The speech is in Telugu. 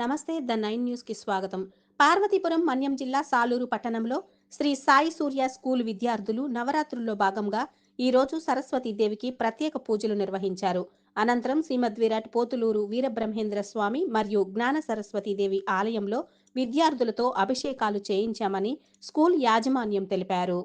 నమస్తే ద 9 న్యూస్కి స్వాగతం. పార్వతీపురం మన్యం జిల్లా సాలూరు పట్టణంలో శ్రీ సాయి సూర్య స్కూల్ విద్యార్థులు నవరాత్రుల్లో భాగంగా ఈరోజు సరస్వతీదేవికి ప్రత్యేక పూజలు నిర్వహించారు. అనంతరం శ్రీమద్ విరాట్ పోతులూరు వీరబ్రహ్మేంద్ర స్వామి మరియు జ్ఞాన సరస్వతీదేవి ఆలయంలో విద్యార్థులతో అభిషేకాలు చేయించామని స్కూల్ యాజమాన్యం తెలిపారు.